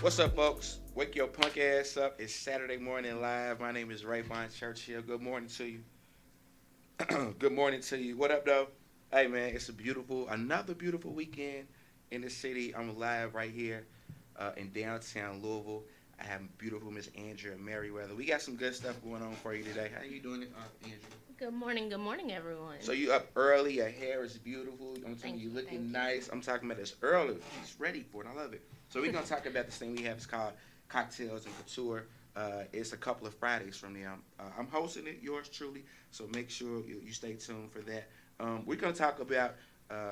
What's up, folks? Wake your punk ass up. It's Saturday morning live. My name is Ravon Churchill. Good morning to you. Good morning to you. What up, though? Hey, man, it's another beautiful weekend in the city. I'm live right here in downtown Louisville. I have beautiful Miss Andrea Merriweather. We got some good stuff going on for you today. How you doing, Andrea? Good morning, everyone. So you up early? Your hair is beautiful. I'm telling Thank you, you, looking thank you. nice. I'm talking about this early. She's ready for it. I love it. So we're gonna talk about this thing we have. It's called Cocktails and Couture. It's a couple of Fridays from now. I'm hosting it, yours truly. So make sure you stay tuned for that. We're gonna talk about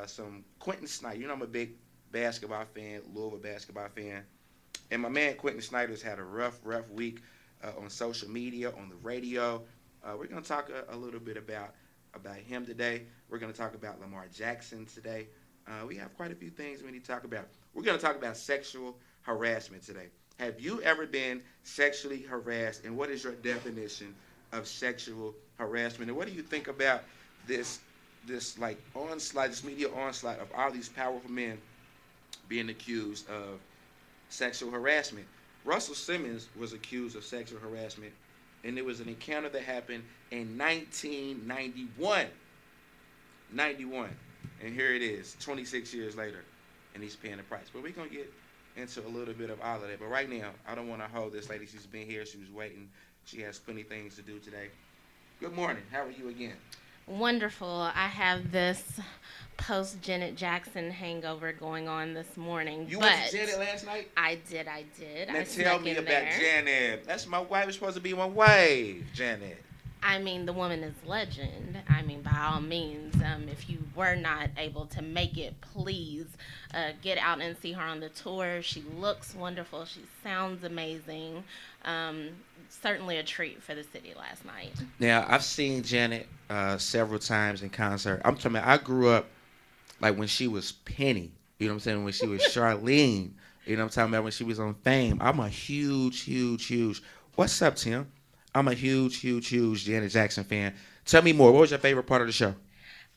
some Quentin Snyder. You know I'm a big basketball fan, Louisville basketball fan, and my man Quentin Snyder's had a rough week on social media, on the radio. We're gonna talk a little bit about him today. We're going to talk about Lamar Jackson today. We have quite a few things we need to talk about. We're going to talk about sexual harassment today. Have you ever been sexually harassed, and what is your definition of sexual harassment? And what do you think about this this like onslaught, this media onslaught of all these powerful men being accused of sexual harassment? Russell Simmons was accused of sexual harassment, and it was an encounter that happened in 1991. 91. And here it is, 26 years later, and he's paying the price. But we're going to get into a little bit of all of that. But right now, I don't want to hold this lady. She's been here. She was waiting. She has plenty of things to do today. Good morning. How are you again? Wonderful. I have this post Janet Jackson hangover going on this morning, You went to Janet but last night? I did. Now I tell snuck me in about there. Janet. That's my wife. It's supposed to be my wife, Janet. I mean, the woman is legend. I mean, by all means, if you were not able to make it, please get out and see her on the tour. She looks wonderful. She sounds amazing. Um, Certainly a treat for the city last night. Now, I've seen Janet several times in concert. I'm talking about, I grew up like when she was Penny. You know what I'm saying? When she was Charlene. You know what I'm talking about? When she was on Fame. I'm a huge. What's up, Tim? I'm a huge Janet Jackson fan. Tell me more. What was your favorite part of the show?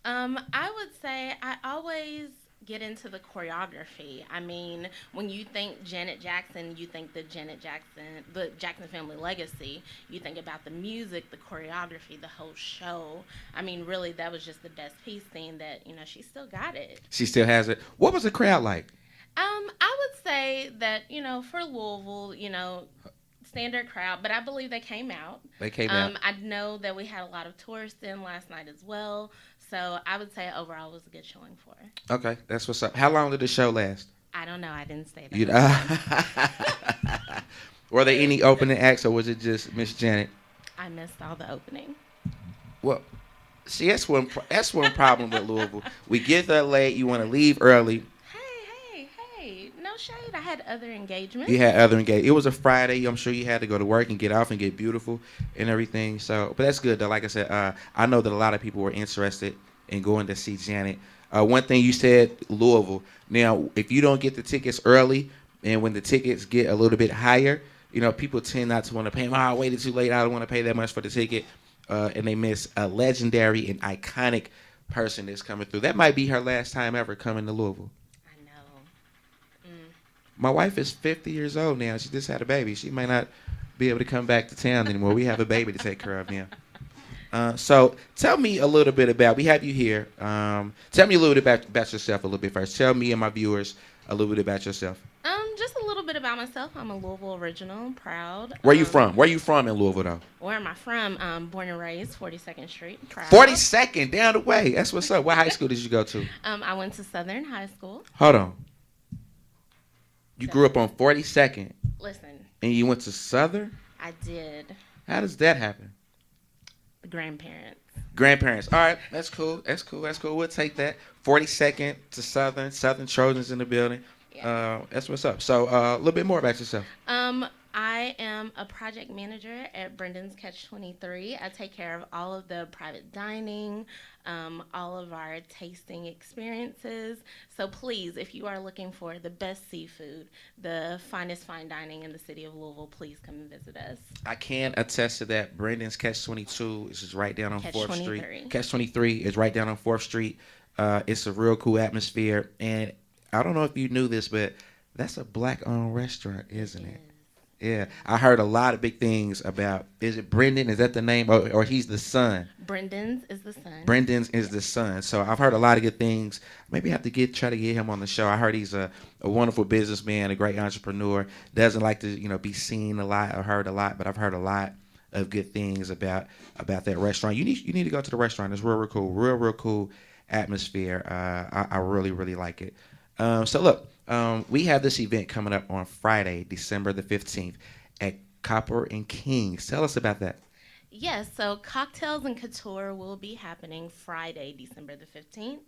I would say I always get into the choreography. I mean, when you think Janet Jackson, you think the Jackson family legacy. You think about the music, the choreography, the whole show. I mean, really, that was just the best piece. Seeing that, she still got it. She still has it. What was the crowd like? I would say that for Louisville, standard crowd, but I believe they came out. They came out. I know that we had a lot of tourists in last night as well, so I would say overall it was a good showing for her. Okay, that's what's up. How long did the show last? I don't know. I didn't stay the You whole time. Were there any opening acts, or was it just Miss Janet? I missed all the opening. Well, see, that's one problem with Louisville. We get there late. You want to leave early. Hey! No shade. I had other engagements. You had other engagement. It was a Friday. I'm sure you had to go to work and get off and get beautiful and everything. So, but that's good though. Like I said, I know that a lot of people were interested in going to see Janet. One thing you said, Louisville. Now, if you don't get the tickets early, and when the tickets get a little bit higher, people tend not to want to pay them. Oh, I waited too late. I don't want to pay that much for the ticket, and they miss a legendary and iconic person that's coming through. That might be her last time ever coming to Louisville. I know. Mm. My wife is 50 years old now. She just had a baby. She might not be able to come back to town anymore. We have a baby to take care of now. So tell me a little bit about. We have you here. Tell me a little bit about yourself a little bit first. Tell me and my viewers a little bit about yourself. Just a little bit about myself. I'm a Louisville original, proud. Where you from? Where you from in Louisville though? Where am I from? Born and raised, 42nd Street, proud. 42nd down the way. That's what's up. What high school did you go to? I went to Southern High School. Hold on. You So, grew up on 42nd listen, and you went to Southern? I did How does that happen? the grandparents. Grandparents. All right, that's cool. That's cool. We'll take that. 42nd to Southern. Southern Trojans in the building. Yeah. That's what's up. So a little bit more about yourself. I am a project manager at Brendan's Catch 23. I take care of all of the private dining, all of our tasting experiences. So please, if you are looking for the best seafood, the finest fine dining in the city of Louisville, please come and visit us. I can attest to that. Brendan's Catch 22 is just right down on Catch 4th 23. Street. Catch 23 is right down on 4th Street. It's a real cool atmosphere. And I don't know if you knew this, but That's a black-owned restaurant, It isn't it? is. Yeah, I heard a lot of big things about. Is it Brendan? Is that the name, or he's the son? Brendan's is the son. Brendan is Yes. the son. So I've heard a lot of good things. Maybe I have to try to get him on the show. I heard he's a wonderful businessman, a great entrepreneur. Doesn't like to be seen a lot or heard a lot, but I've heard a lot of good things about that restaurant. You need to go to the restaurant. It's real cool, real cool atmosphere. I really like it. So look, we have this event coming up on Friday, December the 15th, at Copper and Kings. Tell us about that. Yes, so Cocktails and Couture will be happening Friday, December the 15th.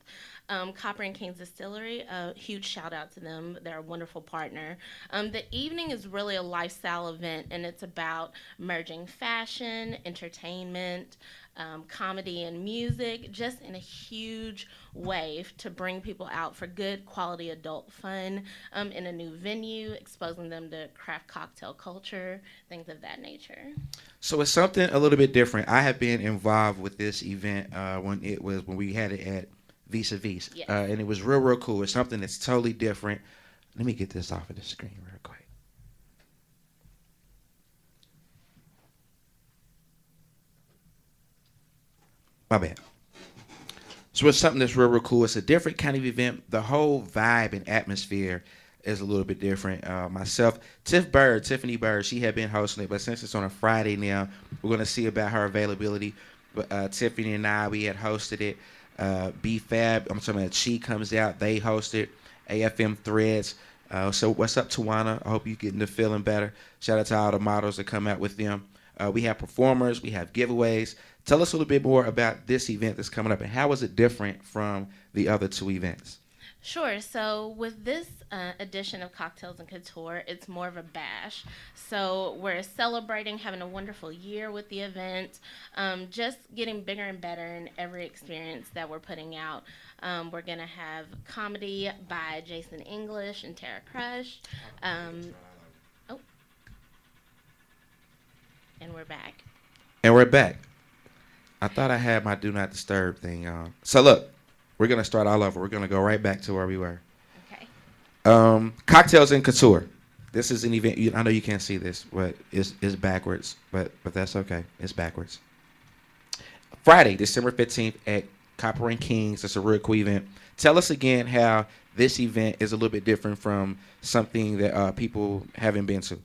Copper and Kings Distillery, a huge shout out to them. They're a wonderful partner. The evening is really a lifestyle event, and it's about merging fashion, entertainment, comedy, and music, just in a huge way to bring people out for good quality adult fun in a new venue, exposing them to craft cocktail culture, things of that nature. So it's something a little bit different. I have been involved with this event when we had it at Vis a Vis, Yes. and it was real cool. It's something that's totally different. Let me get this off of the screen real quick. My bad. So it's something that's real cool. It's a different kind of event. The whole vibe and atmosphere is a little bit different. Myself, Tiffany Bird, she had been hosting it, but since it's on a Friday now, we're gonna see about her availability. But Tiffany and I, we had hosted it. B Fab, I'm talking about She comes out. They hosted AFM Threads. So what's up, Tawana? I hope you're getting the feeling better. Shout out to all the models that come out with them. We have performers. We have giveaways. Tell us a little bit more about this event that's coming up and how is it different from the other two events? Sure. So with this edition of Cocktails and Couture, it's more of a bash. So we're celebrating having a wonderful year with the event, just getting bigger and better in every experience that we're putting out. We're gonna have comedy by Jason English and Tara Crush. Um, oh, and we're back. And we're back. I thought I had my do not disturb thing on. So look, we're gonna start all over. We're gonna go right back to where we were. Okay. Cocktails and Couture. This is an event. I know you can't see this, but it's backwards. But that's okay. It's backwards. Friday, December 15th at Copper and Kings. It's a real cool event. Tell us again how this event is a little bit different from something that people haven't been to.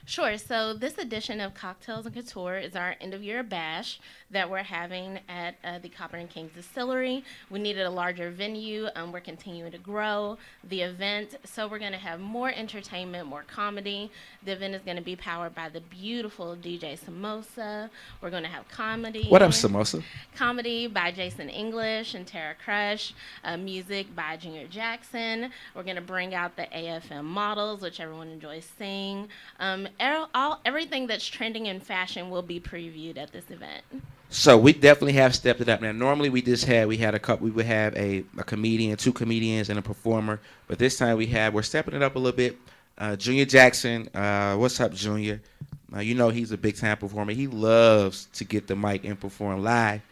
Sure. So this edition of Cocktails and Couture is our end of year bash that we're having at the Copper and Kings Distillery. We needed a larger venue. We're continuing to grow the event, so we're going to have more entertainment, more comedy. The event is going to be powered by the beautiful DJ Samosa. We're going to have What up, comedy. Samosa? Comedy by Jason English and Tara Crush, music by Junior Jackson. We're going to bring out the AFM models, which everyone enjoys seeing. Everything that's trending in fashion will be previewed at this event. So we definitely have stepped it up. Now, normally we had a couple. We would have a comedian, two comedians, and a performer. But this time we're stepping it up a little bit. Junior Jackson, what's up, Junior? You know he's a big time performer. He loves to get the mic and perform live.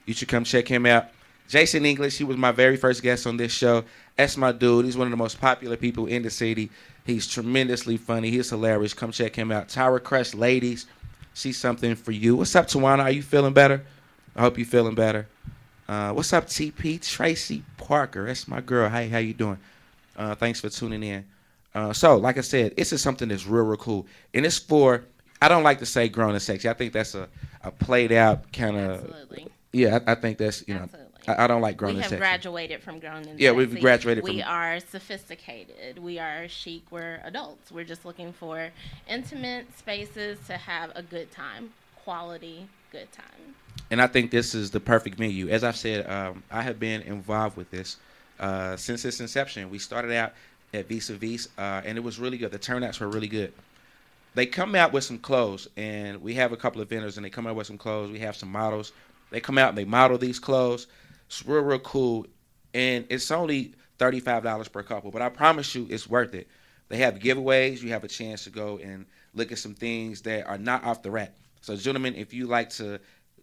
You should come check him out. Jason English, he was my very first guest on this show. That's my dude. He's one of the most popular people in the city. He's tremendously funny. He's hilarious. Come check him out. Tyra Crush, ladies, she's something for you. What's up, Tawana? Are you feeling better? I hope you're feeling better. What's up, TP? Tracy Parker. That's my girl. Hey, how you doing? Thanks for tuning in. So, like I said, this is something that's real cool. And it's for, I don't like to say grown and sexy. I think that's a played out kind of. Absolutely. Yeah, I think that's, Absolutely. I don't like grown We and have sexy. graduated from grown and Yeah, sexy. we've graduated from. We are sophisticated. We are chic. We're adults. We're just looking for intimate spaces to have a good time, quality good time. And I think this is the perfect venue. As I've said, I have been involved with this since its inception. We started out at Vis a Vis, and it was really good. The turnouts were really good. They come out with some clothes, and we have a couple of vendors, and they come out with some clothes. We have some models. They come out and they model these clothes. It's real cool, and it's only $35 per couple, but I promise you it's worth it. They have giveaways. You have a chance to go and look at some things that are not off the rack. So, gentlemen, if you like to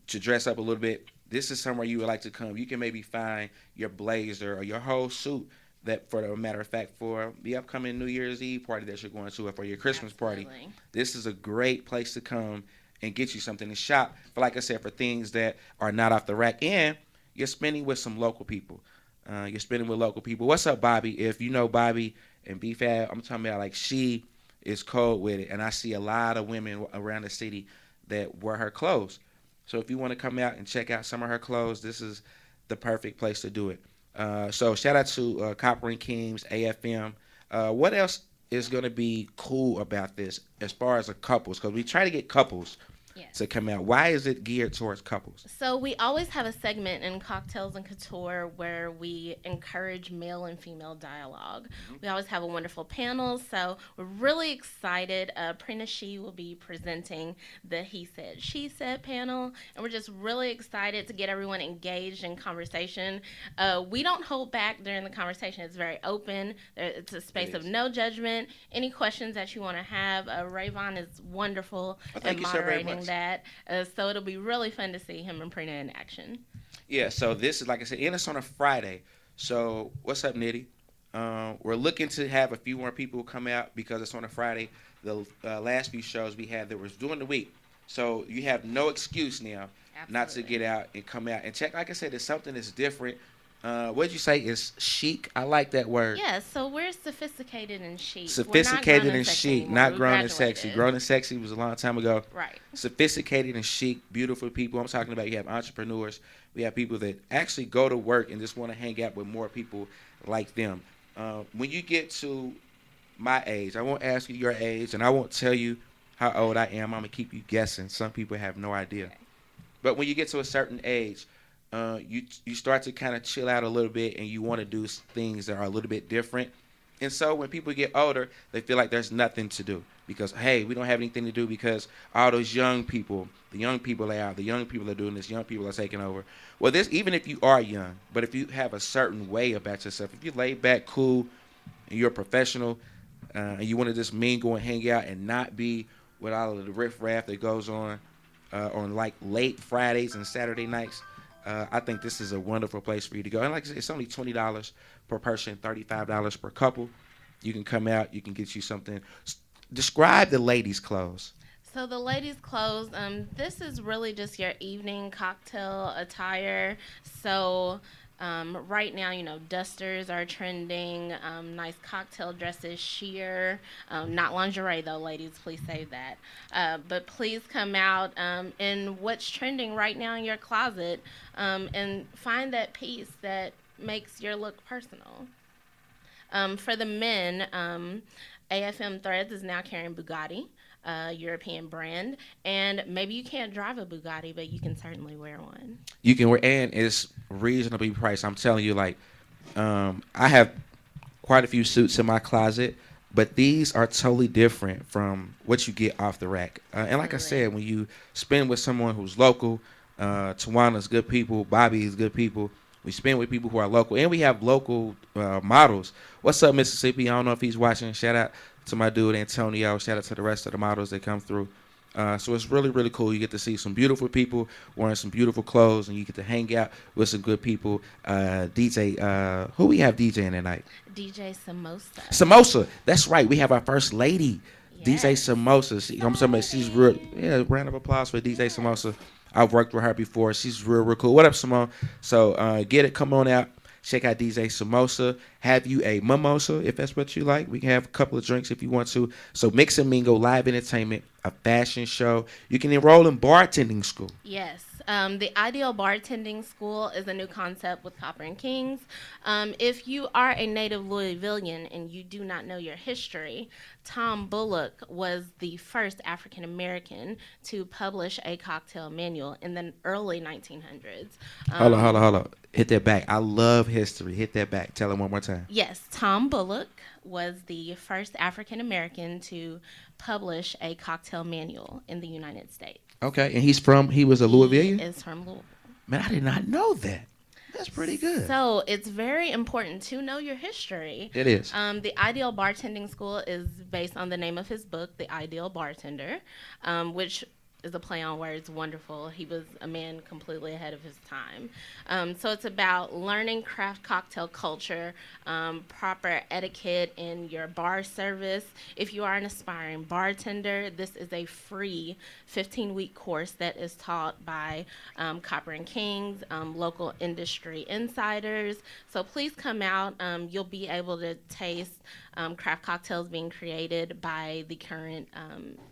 dress up a little bit, this is somewhere you would like to come. You can maybe find your blazer or your whole suit that, for the matter of fact, for the upcoming New Year's Eve party that you're going to, or for your Christmas party, Absolutely. this is a great place to come and get you something to shop for. Like I said, for things that are not off the rack, and you're spending with some local people. You're spending with local people. What's up, Bobby? If you know Bobby and BFAB, I'm talking about like she is cold with it, and I see a lot of women around the city that wear her clothes. So if you want to come out and check out some of her clothes, this is the perfect place to do it. So shout out to Copper and Kings, AFM. What else is going to be cool about this as far as the couples? Because we try to get couples Yes. to come out. Why is it geared towards couples? So we always have a segment in Cocktails and Couture where we encourage male and female dialogue. Mm-hmm. We always have a wonderful panel, so we're really excited. Prina She will be presenting the He Said, She Said panel, and we're just really excited to get everyone engaged in conversation. We don't hold back during the conversation. It's very open. It's a space of no judgment. Any questions that you want to have, Ravon is wonderful at moderating that. So it'll be really fun to see him and Prina in action. Yeah, so this is, like I said, and it's on a Friday. So what's up, Nitty? We're looking to have a few more people come out because it's on a Friday. The last few shows we had that was during the week. So you have no excuse now not to get out and come out and check. Like I said, it's something that's different. What did you say? It's chic. I like that word. Yeah, so we're sophisticated and chic. Sophisticated and chic, not grown and sexy. Graduated. Grown and sexy was a long time ago. Right. Sophisticated and chic, beautiful people. I'm talking about, you have entrepreneurs. We have people that actually go to work and just want to hang out with more people like them. When you get to my age, I won't ask you your age, and I won't tell you how old I am. I'm going to keep you guessing. Some people have no idea. Okay. But when you get to a certain age, you start to kind of chill out a little bit, and you want to do things that are a little bit different. And so when people get older, they feel like there's nothing to do because, hey, we don't have anything to do because all those young people, the young people are out, the young people are doing this, young people are taking over. Well, this, even if you are young, but if you have a certain way about yourself, if you're laid back, cool, and you're a professional, and you want to just mingle and hang out and not be with all of the riffraff that goes on like late Fridays and Saturday nights, I think this is a wonderful place for you to go. And like I said, it's only $20 per person, $35 per couple. You can come out. You can get you something. Describe the ladies' clothes. So the ladies' clothes, this is really just your evening cocktail attire. So right now, dusters are trending, nice cocktail dresses, sheer, not lingerie though, ladies, please save that. But please come out in what's trending right now in your closet and find that piece that makes your look personal. For the men, AFM Threads is now carrying Bugatti, European brand, and maybe you can't drive a Bugatti, but you can certainly wear one. You can wear, and it's reasonably priced. I'm telling you, like, I have quite a few suits in my closet, but these are totally different from what you get off the rack. And like I said, when you spend with someone who's local, Tawana's good people, Bobby's good people. We spend with people who are local, and we have local models. What's up, Mississippi? I don't know if he's watching. Shout out to my dude Antonio. Shout out to the rest of the models that come through. So it's really, really cool. You get to see some beautiful people wearing some beautiful clothes, and you get to hang out with some good people. DJ, who we have DJing tonight? DJ Samosa. Samosa. That's right. We have our first lady, Yes. DJ Samosa. I'm talking about, she's real. Yeah, round of applause for DJ Samosa. I've worked with her before. She's real, real cool. What up, Simone? So get it. Come on out. Check out DJ Samosa. Have you a mimosa if that's what you like. We can have a couple of drinks if you want to. So Mix and Mingle, live entertainment, a fashion show. You can enroll in bartending school. Yes. The Ideal Bartending School is a new concept with Copper and Kings. If you are a native Louisvillian and you do not know your history, Tom Bullock was the first African American to publish a cocktail manual in the early 1900s. Hold on. Hit that back. I love history. Hit that back. Tell them one more time. Yes, Tom Bullock was the first African American to publish a cocktail manual in the United States. Okay, and he was a Louisvillian? He is from Louisville. Man, I did not know that. That's pretty good. So it's very important to know your history. It is. The Ideal Bartending School is based on the name of his book, The Ideal Bartender, which is a play on words, wonderful. He was a man completely ahead of his time. So it's about learning craft cocktail culture, proper etiquette in your bar service. If you are an aspiring bartender, this is a free 15-week course that is taught by Copper and Kings, local industry insiders. So please come out. You'll be able to taste craft cocktails being created by the current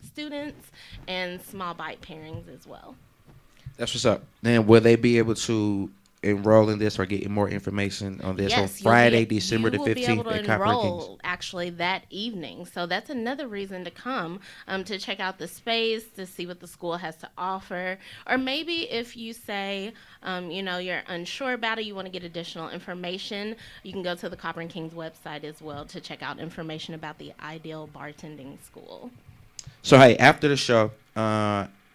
students and small bite pairings as well. That's what's up. Then will they be able to enroll in this or get more information on this on Yes, Friday, December the you will be able 15th to at Copper and Kings? enroll actually that evening. So that's another reason to come to check out the space, to see what the school has to offer. Or maybe if you say, you're unsure about it, you want to get additional information, you can go to the Copper and Kings website as well to check out information about the Ideal Bartending School. So, hey, after the show,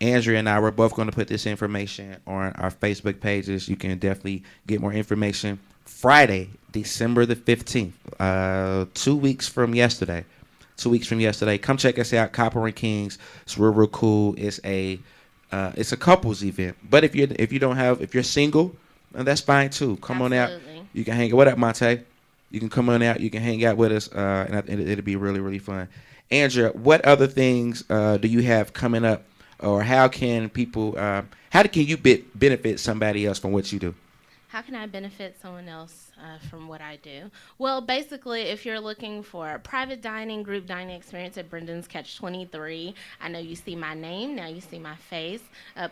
Andrea and I, we're both going to put this information on our Facebook pages. You can definitely get more information. Friday, December the 15th, 2 weeks from yesterday. 2 weeks from yesterday. Come check us out, Copper and Kings. It's real, real cool. It's a couples event. But if you're single, that's fine too. Come on out. You can hang out. What up, Monte? You can come on out. You can hang out with us, and it'll be really, really fun. Andrea, what other things do you have coming up, or how can you benefit somebody else from what you do? How can I benefit someone else from what I do? Well, basically, if you're looking for a private dining, group dining experience at Brendan's Catch 23, I know you see my name, now you see my face.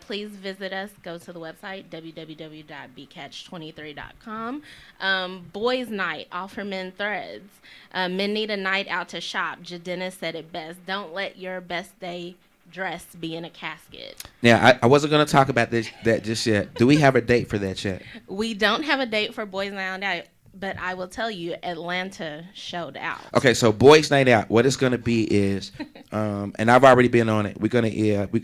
Please visit us. Go to the website, www.bcatch23.com. Boys' Night, Offer Men Threads. Men need a night out to shop. Jadena said it best. Don't let your best day dress be in a casket. Now, I wasn't going to talk about that just yet. Do we have a date for that yet? We don't have a date for Boys Night Out, but I will tell you, Atlanta showed out. Okay, so Boys Night Out, what it's going to be is, and I've already been on it. We're going to,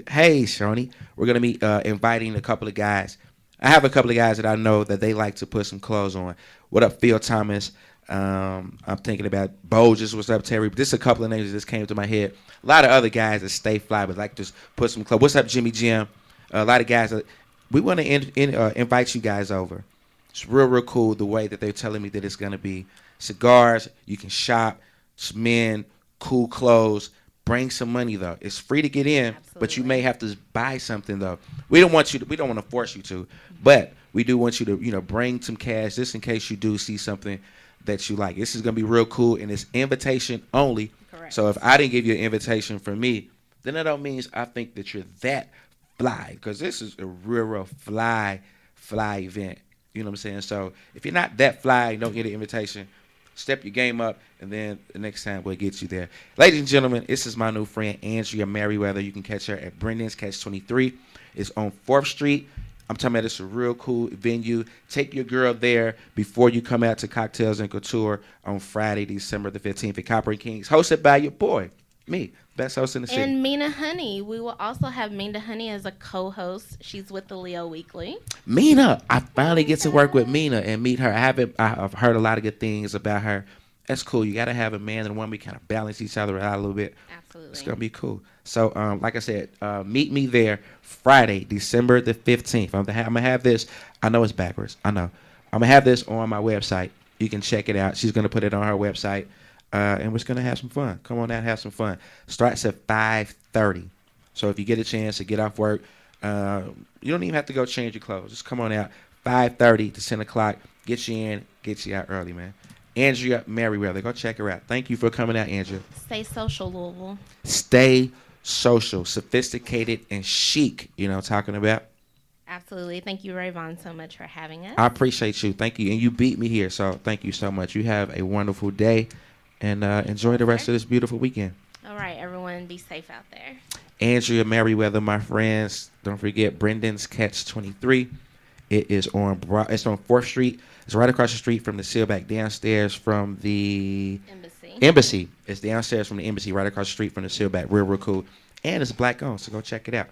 hey, Shoni, we're going to be inviting a couple of guys. I have a couple of guys that I know that they like to put some clothes on. What up, Phil Thomas? I'm thinking about Bogus. What's up, Terry? Just a couple of names that just came to my head. A lot of other guys that stay fly, but like just put some clothes. What's up, Jimmy Jim? A lot of guys that we want to invite you guys over. It's real, real cool the way that they're telling me that it's going to be. Cigars, you can shop, it's men, cool clothes. Bring some money though. It's free to get in, but you may have to buy something though. We don't want to force you to, but we do want you to, bring some cash just in case you do see something that you like. This is going to be real cool, and it's invitation only. Correct. So if I didn't give you an invitation from me, then that don't mean I think that you're that fly, because this is a real, real fly event. You know what I'm saying? So if you're not that fly and don't get an invitation, step your game up, and then the next time we'll get you there. Ladies and gentlemen, this is my new friend, Andrea Merriweather. You can catch her at Brendan's Catch 23. It's on 4th Street. I'm talking about it's a real cool venue. Take your girl there before you come out to Cocktails and Couture on Friday, December the 15th at Copper and Kings, hosted by your boy, me, best host in the city. And Mina Honey. We will also have Mina Honey as a co-host. She's with the Leo Weekly. Mina, I finally get to work with Mina and meet her. I've heard a lot of good things about her. That's cool. You got to have a man and a woman. We kind of balance each other out a little bit. Absolutely. It's going to be cool. So, like I said, meet me there Friday, December the 15th. I'm going to have this. I know it's backwards. I know. I'm going to have this on my website. You can check it out. She's going to put it on her website. And we're just going to have some fun. Come on out and have some fun. Starts at 5:30. So if you get a chance to get off work, you don't even have to go change your clothes. Just come on out. 5:30 to 10 o'clock. Get you in. Get you out early, man. Andrea Merriweather. Go check her out. Thank you for coming out, Andrea. Stay social, Louisville. Stay social, sophisticated, and chic. You know what I'm talking about? Absolutely. Thank you, Ravon, so much for having us. I appreciate you. Thank you. And you beat me here, so thank you so much. You have a wonderful day, and enjoy the rest of this beautiful weekend. All right, everyone. Be safe out there. Andrea Merriweather, my friends. Don't forget Brendan's Catch 23. It's on 4th Street. It's right across the street from the Sealback, downstairs from the Embassy. It's downstairs from the Embassy, right across the street from the Sealback. Real, real cool. And it's black owned, so go check it out.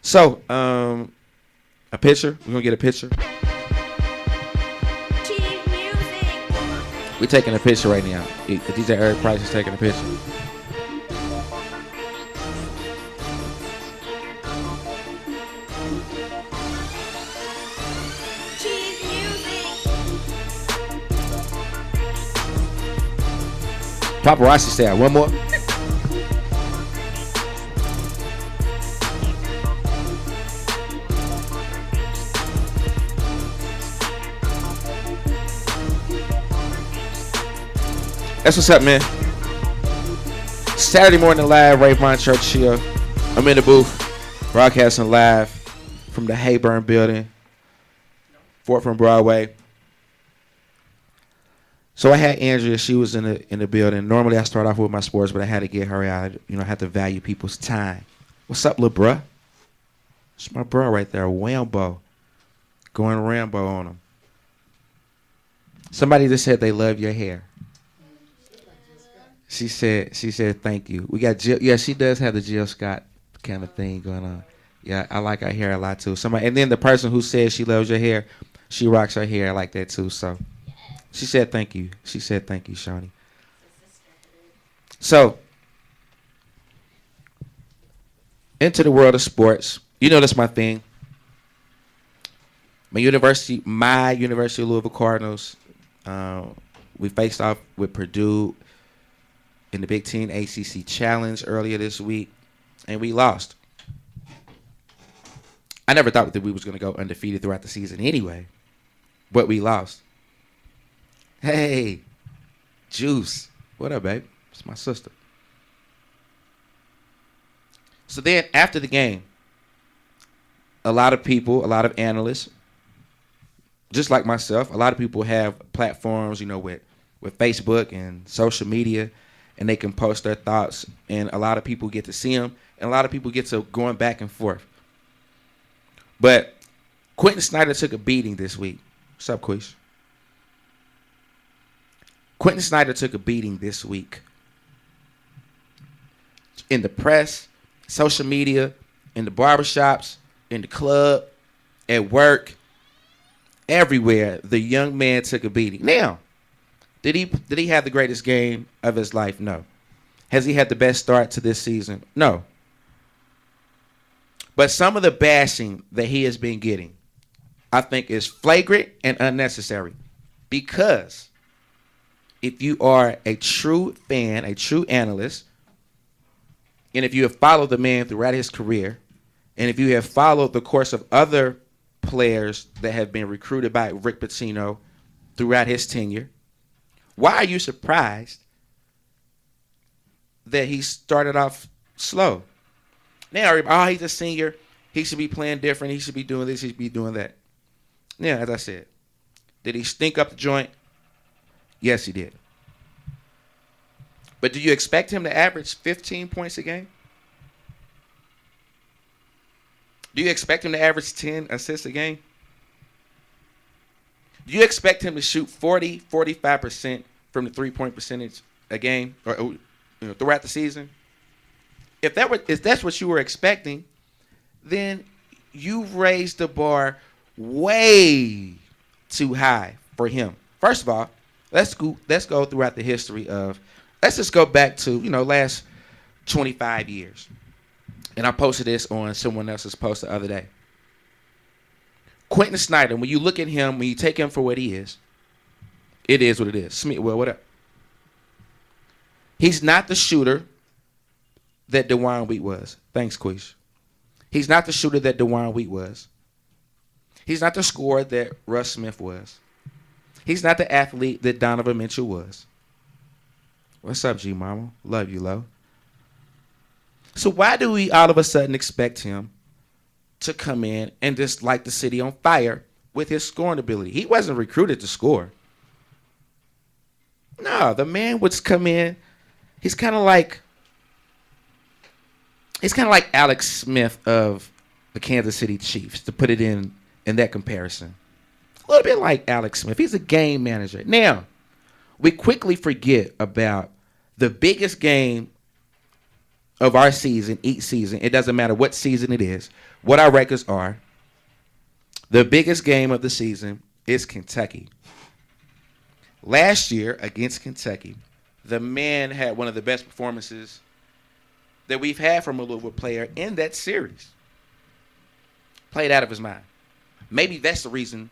So, a picture. We're going to get a picture. We're taking a picture right now. DJ Eric Price is taking a picture. Cheese music. Paparazzi said, one more. That's what's up, man. Saturday morning live, Ravon, Churchill. I'm in the booth, broadcasting live from the Hayburn building, 4th from Broadway. So I had Andrea. She was in the building. Normally I start off with my sports, but I had to get her out. I have to value people's time. What's up, little bruh? It's my bro right there, Wambo. Going Rambo on him. Somebody just said they love your hair. She said thank you. We got Jill. Yeah, she does have the Jill Scott kind of thing going on. Yeah, I like her hair a lot too. And then the person who says she loves your hair, she rocks her hair like that too. So she said thank you. She said thank you, Shawnee. So into the world of sports. That's my thing. My University of Louisville Cardinals. We faced off with Purdue in the Big Ten ACC Challenge earlier this week, and we lost. I never thought that we was going to go undefeated throughout the season anyway, but we lost. Hey, Juice. What up, babe? It's my sister. So then after the game, a lot of people, a lot of analysts, just like myself, a lot of people have platforms, with Facebook and social media, and they can post their thoughts, and a lot of people get to see them, and a lot of people get to going back and forth. But Quentin Snyder took a beating this week. What's up, Quish? Quentin Snyder took a beating this week. In the press, social media, in the barbershops, in the club, at work, everywhere, the young man took a beating. Now, did he have the greatest game of his life? No. Has he had the best start to this season? No. But some of the bashing that he has been getting, I think, is flagrant and unnecessary. Because if you are a true fan, a true analyst, and if you have followed the man throughout his career, and if you have followed the course of other players that have been recruited by Rick Pitino throughout his tenure, why are you surprised that he started off slow? Now, he's a senior. He should be playing different. He should be doing this. He should be doing that. Yeah, as I said. Did he stink up the joint? Yes, he did. But do you expect him to average 15 points a game? Do you expect him to average 10 assists a game? Do you expect him to shoot 40, 45% from the three-point percentage a game or throughout the season? If that's what you were expecting, then you've raised the bar way too high for him. First of all, let's go throughout the history of. Let's just go back to last 25 years, and I posted this on someone else's post the other day. Quentin Snyder, when you look at him, when you take him for what he is, it is what it is. Smith, well, what up? He's not the shooter that DeJuan Wheat was. Thanks, Quish. He's not the shooter that DeJuan Wheat was. He's not the scorer that Russ Smith was. He's not the athlete that Donovan Mitchell was. What's up, G Mama? Love you, Lo. So why do we all of a sudden expect him to come in and just light the city on fire with his scoring ability? He wasn't recruited to score. No, the man would come in. He's kind of like Alex Smith of the Kansas City Chiefs, to put it in that comparison. A little bit like Alex Smith. He's a game manager. Now, we quickly forget about the biggest game of our season, each season. It doesn't matter what season it is, what our records are. The biggest game of the season is Kentucky. Last year against Kentucky, the man had one of the best performances that we've had from a Louisville player in that series. Played out of his mind. Maybe that's the reason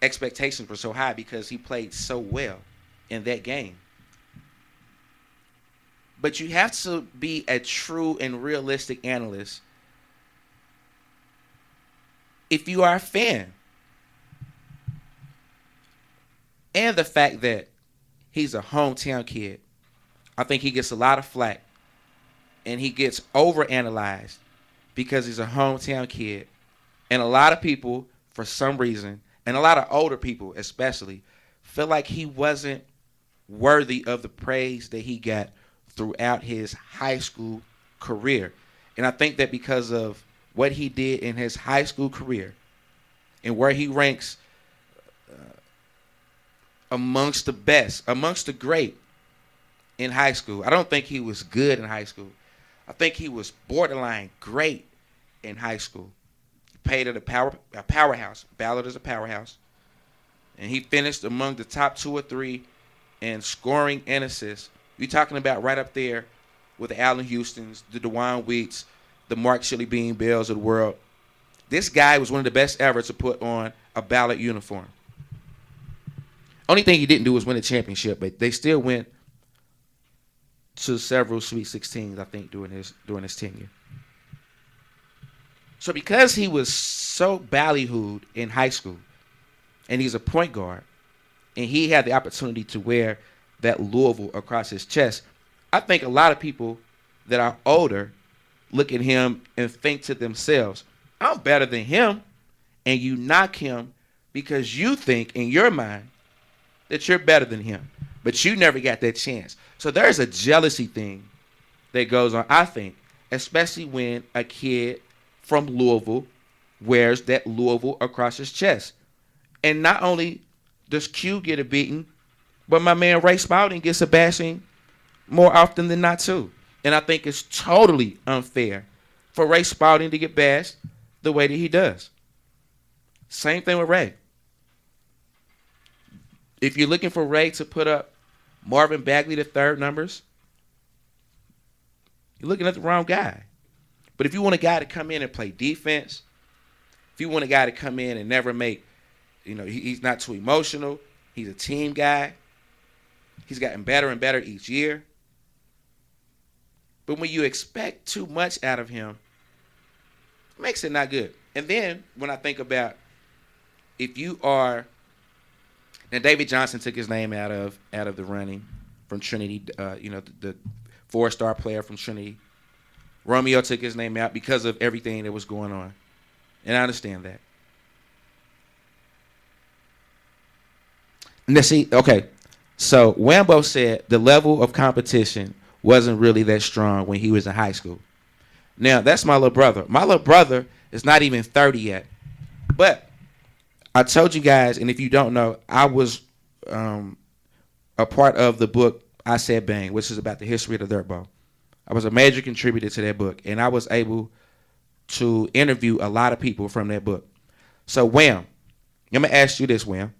expectations were so high, because he played so well in that game. But you have to be a true and realistic analyst if you are a fan. And the fact that he's a hometown kid, I think he gets a lot of flack, and he gets overanalyzed because he's a hometown kid. And a lot of people, for some reason, and a lot of older people especially, feel like he wasn't worthy of the praise that he got throughout his high school career. And I think that because of what he did in his high school career and where he ranks amongst the best, amongst the great in high school. I don't think he was good in high school. I think he was borderline great in high school. He played at a powerhouse. Ballard is a powerhouse. And he finished among the top 2 or 3 in scoring and assists. You're talking about right up there with the Allen Houstons, the DeJuan Wheats, the Mark Chili Bean Bells of the world. This guy was one of the best ever to put on a Ballard uniform. Only thing he didn't do was win a championship, but they still went to several Sweet 16s, I think, during his tenure. So because he was so ballyhooed in high school, and he's a point guard, and he had the opportunity to wear that Louisville across his chest, I think a lot of people that are older look at him and think to themselves, I'm better than him, and you knock him because you think in your mind that you're better than him, but you never got that chance. So there's a jealousy thing that goes on, I think, especially when a kid from Louisville wears that Louisville across his chest. And not only does Q get a beating, but my man Ray Spalding gets a bashing more often than not too. And I think it's totally unfair for Ray Spalding to get bashed the way that he does. Same thing with Ray. If you're looking for Ray to put up Marvin Bagley III numbers, you're looking at the wrong guy. But if you want a guy to come in and play defense, if you want a guy to come in and never make, he's not too emotional, he's a team guy, he's gotten better and better each year. But when you expect too much out of him, it makes it not good. And then when I think about if you are, now David Johnson took his name out of the running from Trinity, the 4-star player from Trinity. Romeo took his name out because of everything that was going on. And I understand that. Now see, okay, so Wambo said the level of competition wasn't really that strong when he was in high school. Now, that's my little brother. My little brother is not even 30 yet. But I told you guys, and if you don't know, I was a part of the book I Said Bang, which is about the history of the dirt ball. I was a major contributor to that book, and I was able to interview a lot of people from that book. So, Wham, I'm going to ask you this, Wham.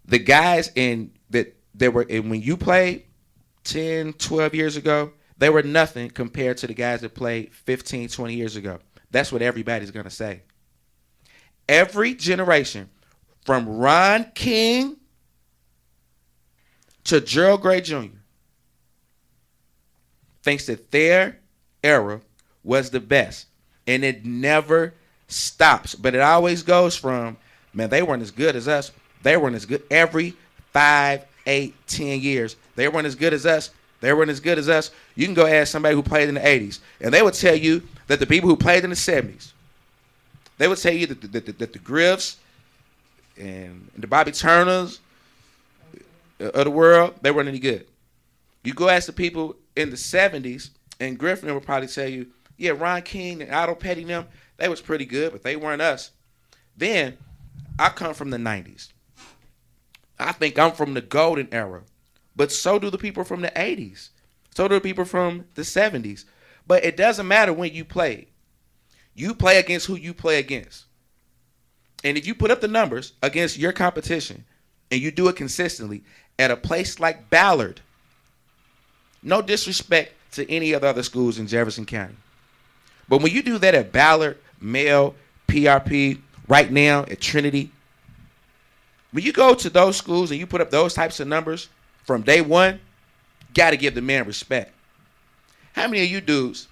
The guys when you played 10, 12 years ago, they were nothing compared to the guys that played 15, 20 years ago. That's what everybody's going to say. Every generation, from Ron King to Gerald Gray Jr., thinks that their era was the best. And it never stops. But it always goes from, man, they weren't as good as us. They weren't as good. Every 5, 8, 10 years, they weren't as good as us. They weren't as good as us. You can go ask somebody who played in the 80s, and they would tell you that the people who played in the 70s, they would tell you that the Griffs and the Bobby Turners of the world, they weren't any good. You go ask the people in the 70s, and Griffin would probably tell you, yeah, Ron King and Otto Petty and them, they was pretty good, but they weren't us. Then I come from the 90s. I think I'm from the golden era. But so do the people from the 80s. So do the people from the 70s. But it doesn't matter when you play. You play against who you play against. And if you put up the numbers against your competition and you do it consistently at a place like Ballard, no disrespect to any of the other schools in Jefferson County, But when you do that at Ballard, Male, PRP, right now at Trinity, when you go to those schools and you put up those types of numbers from day one, got to give the man respect. How many of you dudes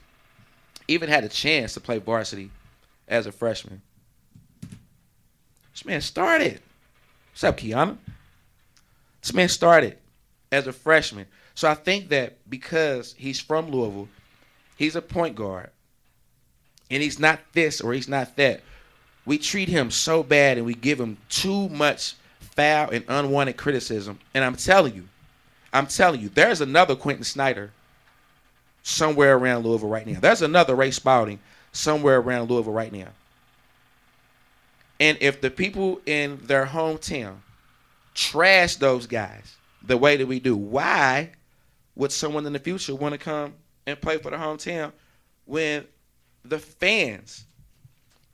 even had a chance to play varsity as a freshman? This man started. What's up, Kiana? This man started as a freshman. So I think that because he's from Louisville, he's a point guard, and he's not this or he's not that, we treat him so bad and we give him too much foul and unwanted criticism. And I'm telling you, there's another Quentin Snyder somewhere around Louisville right now. There's another Ray Spalding somewhere around Louisville right now. And if the people in their hometown trash those guys the way that we do, why would someone in the future want to come and play for the hometown when the fans,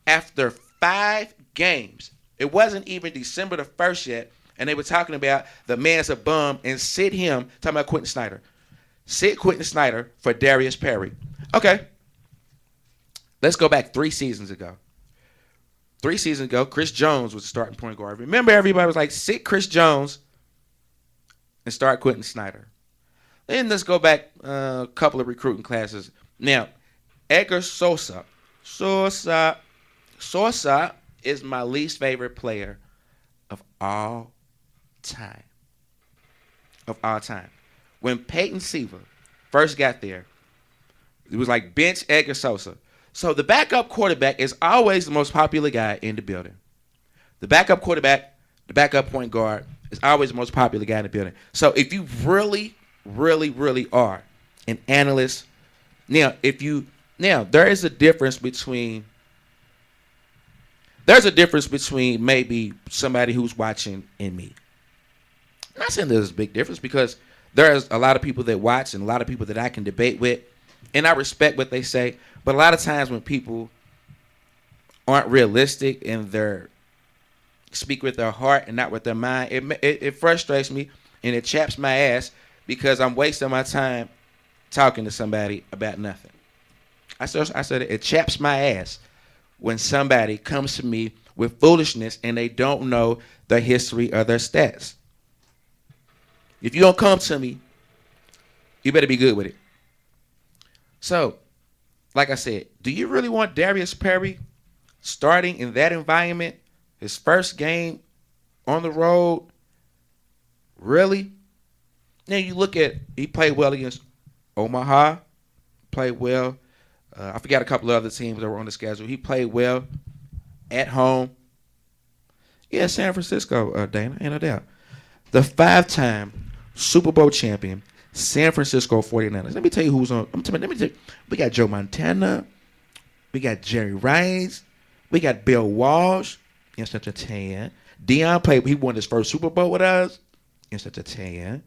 after 5 games, it wasn't even December the 1st yet, and they were talking about the man's a bum and sit him, talking about Quentin Snyder. Sit Quentin Snyder for Darius Perry. Okay. Let's go back 3 seasons ago. 3 seasons ago, Chris Jones was the starting point guard. Remember, everybody was like, sit Chris Jones and start Quentin Snyder. Then let's go back a couple of recruiting classes. Now, Edgar Sosa is my least favorite player of all time. Of all time. When Peyton Siva first got there, it was like bench Edgar Sosa. So the backup quarterback is always the most popular guy in the building. The backup quarterback, the backup point guard is always the most popular guy in the building. So if you really, really, really are an analyst, now there is a difference between maybe somebody who's watching and me. I'm not saying there's a big difference because there's a lot of people that watch and a lot of people that I can debate with, and I respect what they say. But a lot of times when people aren't realistic and they speak with their heart and not with their mind, it frustrates me and it chaps my ass because I'm wasting my time talking to somebody about nothing. I said it chaps my ass when somebody comes to me with foolishness and they don't know their history or their stats. If you don't come to me, you better be good with it. So, like I said, do you really want Darius Perry starting in that environment, his first game on the road? Really? Now you look at, he played well against Omaha, played well. I forgot a couple of other teams that were on the schedule. He played well at home. Yeah, San Francisco, Dana, ain't no doubt. The 5-time Super Bowl champion, San Francisco 49ers. Let me tell you who's on. We got Joe Montana. We got Jerry Rice. We got Bill Walsh. In such a 10. Deion played. He won his first Super Bowl with us. In such a 10.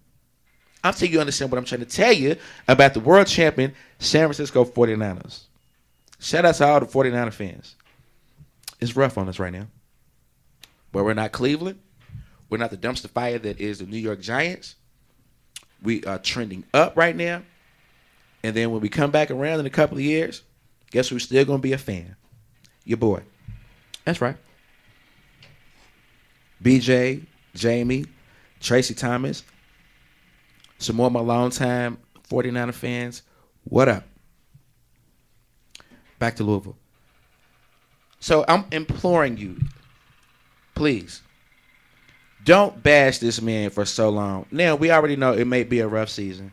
I'm saying you understand what I'm trying to tell you about the world champion San Francisco 49ers. Shout out to all the 49er fans. It's rough on us right now. But we're not Cleveland. We're not the dumpster fire that is the New York Giants. We are trending up right now. And then when we come back around in a couple of years, guess who's still going to be a fan? Your boy. That's right. BJ, Jamie, Tracy Thomas, some more of my longtime 49er fans. What up? Back to Louisville. So I'm imploring you, please, don't bash this man for so long. Now, we already know it may be a rough season.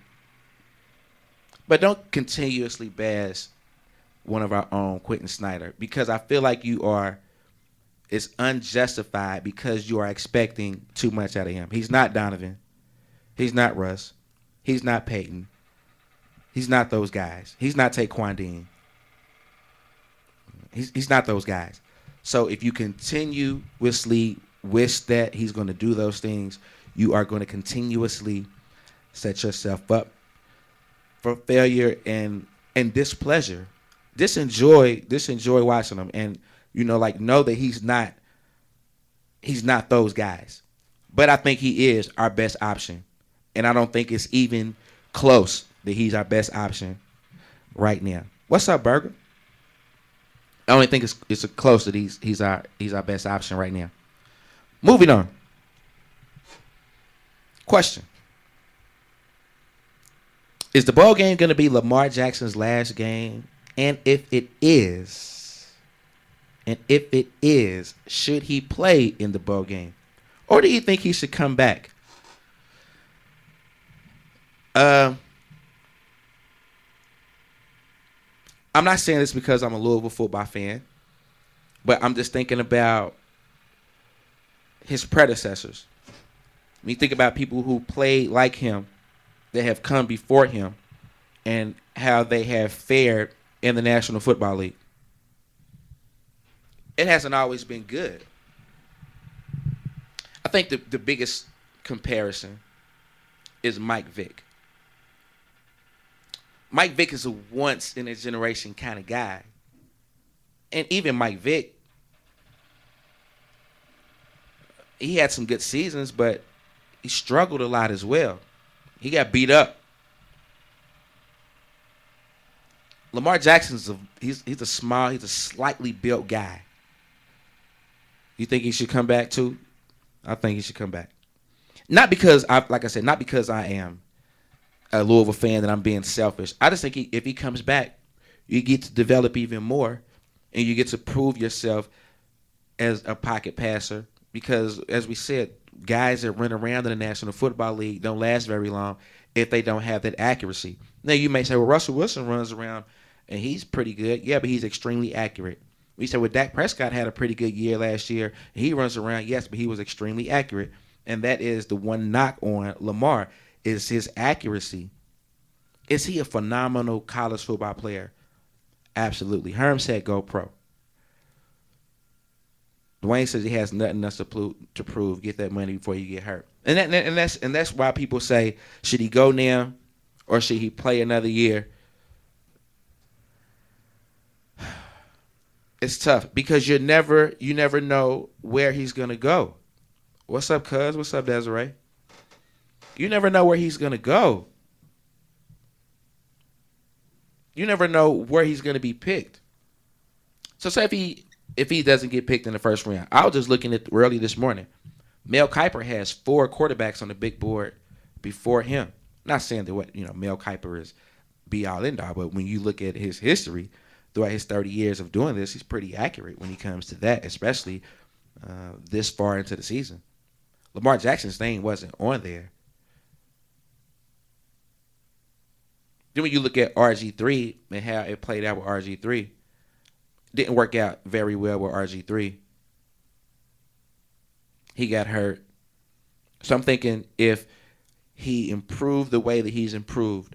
But don't continuously bash one of our own, Quentin Snyder, because I feel like it's unjustified because you are expecting too much out of him. He's not Donovan. He's not Russ. He's not Peyton. He's not those guys. He's not Taquan Dean. He's not those guys. So if you continuously wish that he's going to do those things, you are going to continuously set yourself up for failure and displeasure. Just enjoy watching him, and know that he's not those guys. But I think he is our best option, and I don't think it's even close that he's our best option right now. What's up, Burger? I only think it's close that he's our best option right now. Moving on. Question: is the bowl game going to be Lamar Jackson's last game? And if it is, should he play in the bowl game, or do you think he should come back? Um, I'm not saying this because I'm a Louisville football fan, but I'm just thinking about his predecessors. When you think about people who played like him, that have come before him, and how they have fared in the National Football League, it hasn't always been good. I think the biggest comparison is Mike Vick. Mike Vick is a once in a generation kind of guy. And even Mike Vick, he had some good seasons, but he struggled a lot as well. He got beat up. Lamar Jackson's he's a slightly built guy. You think he should come back too? I think he should come back. Not because not because I am a Louisville fan that I'm being selfish. I just think if he comes back, you get to develop even more, and you get to prove yourself as a pocket passer. Because as we said, guys that run around in the National Football League don't last very long if they don't have that accuracy. Now you may say, well, Russell Wilson runs around and he's pretty good. Yeah, but he's extremely accurate. We said, well, Dak Prescott had a pretty good year last year. He runs around, yes, but he was extremely accurate. And that is the one knock on Lamar, is his accuracy. Is he a phenomenal college football player? Absolutely. Herm said go pro. Dwayne says he has nothing else to prove. Get that money before you get hurt. And that's why people say, should he go now or should he play another year? It's tough because you never know where he's gonna go. What's up, cuz? What's up, Desiree? You never know where he's gonna go. You never know where he's gonna be picked. So say if he doesn't get picked in the first round, I was just looking at early this morning. Mel Kiper has 4 quarterbacks on the big board before him. Not saying that Mel Kiper is be all end all, but when you look at his history throughout his 30 years of doing this, he's pretty accurate when he comes to that, especially this far into the season. Lamar Jackson's name wasn't on there. Then when you look at RG3 and how it played out with RG3, didn't work out very well with RG3. He got hurt. So I'm thinking if he improved the way that he's improved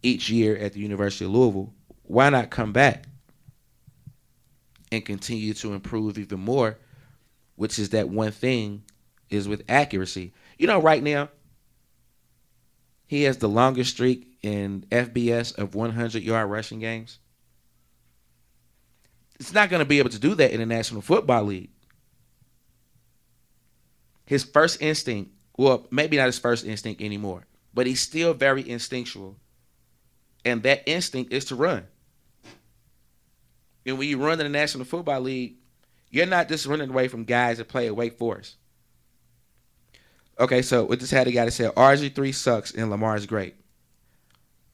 each year at the University of Louisville, why not come back and continue to improve even more, which is that one thing is with accuracy. Right now, he has the longest streak in FBS of 100-yard rushing games. It's not going to be able to do that in the National Football League. His first instinct, well, maybe not his first instinct anymore, but he's still very instinctual. And that instinct is to run. And when you run in the National Football League, you're not just running away from guys that play at Wake Forest. Okay, so we just had a guy that said RG3 sucks and Lamar's great.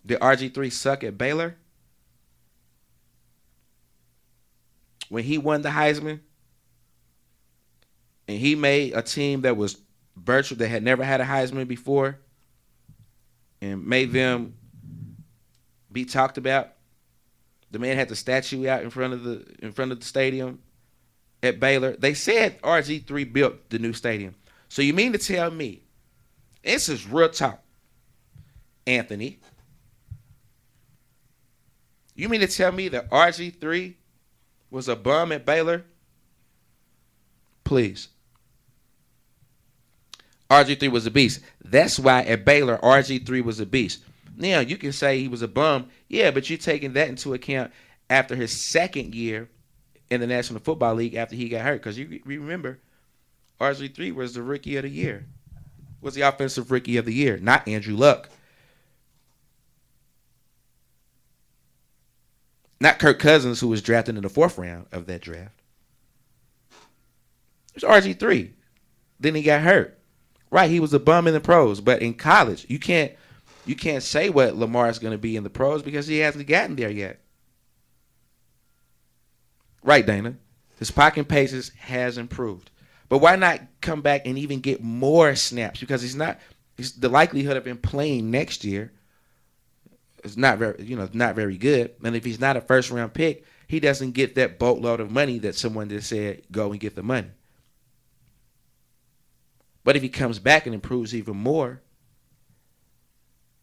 Did RG3 suck at Baylor? When he won the Heisman and he made a team that was virtual, that had never had a Heisman before, and made them be talked about. The man had the statue out in front of the stadium at Baylor. They said RG3 built the new stadium. So you mean to tell me, this is real talk, Anthony, you mean to tell me that RG3 was a bum at Baylor? Please. RG3 was a beast. That's why at Baylor, RG3 was a beast. Now, you can say he was a bum. Yeah, but you're taking that into account after his second year in the National Football League after he got hurt. Because you remember, RG3 was the Rookie of the Year. Was the Offensive Rookie of the Year, not Andrew Luck. Not Kirk Cousins, who was drafted in the 4th round of that draft. It was RG3. Then he got hurt. Right, he was a bum in the pros, but in college, you can't say what Lamar is going to be in the pros because he hasn't gotten there yet. Right, Dana. His pocket paces has improved. But why not come back and even get more snaps? Because the likelihood of him playing next year is not very good. And if he's not a first round pick, he doesn't get that boatload of money that someone just said, go and get the money. But if he comes back and improves even more,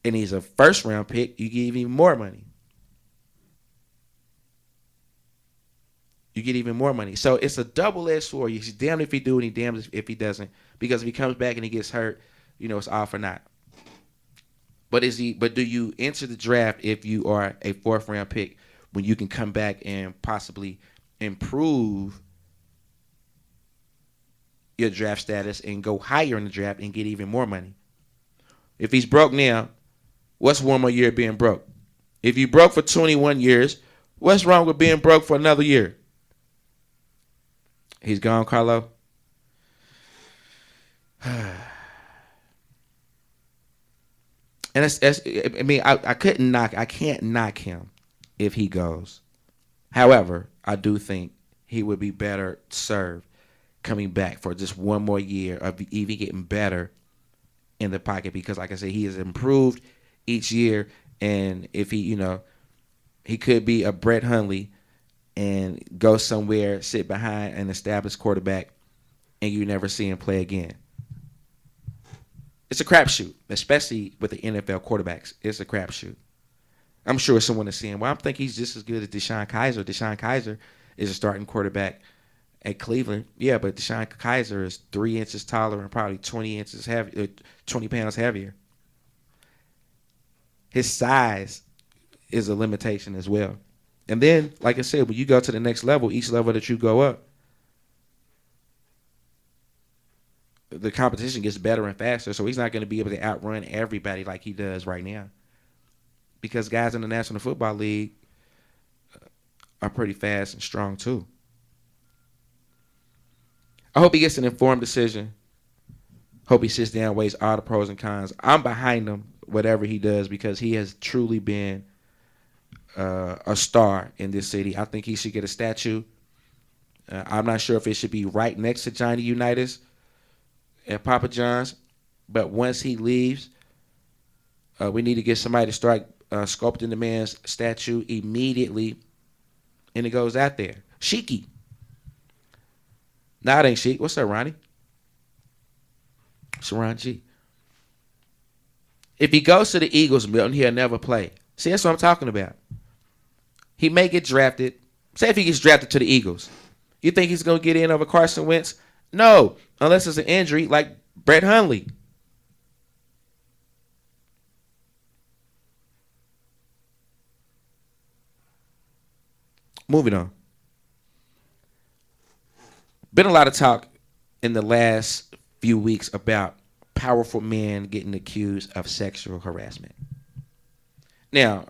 and he's a first round pick, you give even more money. You get even more money. So it's a double-edged sword. He's damned if he do and he's damned if he doesn't. Because if he comes back and he gets hurt, it's all for naught. But do you enter the draft if you are a 4th round pick when you can come back and possibly improve your draft status and go higher in the draft and get even more money? If he's broke now, what's one more year being broke? If you broke for 21 years, what's wrong with being broke for another year? He's gone, Carlo. And I can't knock him if he goes. However, I do think he would be better served coming back for just one more year of even getting better in the pocket, because like I said, he has improved each year. And if he could be a Brett Hundley and go somewhere, sit behind an established quarterback, and you never see him play again. It's a crapshoot, especially with the NFL quarterbacks. It's a crapshoot. I'm sure someone is saying, well, I think he's just as good as Deshaun Kaiser. Deshaun Kaiser is a starting quarterback at Cleveland. Yeah, but Deshaun Kaiser is 3 inches taller and probably 20 pounds heavier. His size is a limitation as well. And then, like I said, when you go to the next level, each level that you go up, the competition gets better and faster. So he's not going to be able to outrun everybody like he does right now, because guys in the National Football League are pretty fast and strong too. I hope he gets an informed decision. Hope he sits down, weighs all the pros and cons. I'm behind him, whatever he does, because he has truly been a star in this city. I think he should get a statue. I'm not sure if it should be right next to Johnny Unitas at Papa John's, but once he leaves, we need to get somebody to start sculpting the man's statue immediately, and it goes out there. Sheiky. Nah, it ain't Sheik. What's up, Ronnie? It's Ron G. If he goes to the Eagles, Milton, he'll never play. See, that's what I'm talking about. He may get drafted. Say if he gets drafted to the Eagles. You think he's going to get in over Carson Wentz? No, unless it's an injury like Brett Hundley. Moving on. Been a lot of talk in the last few weeks about powerful men getting accused of sexual harassment. Now,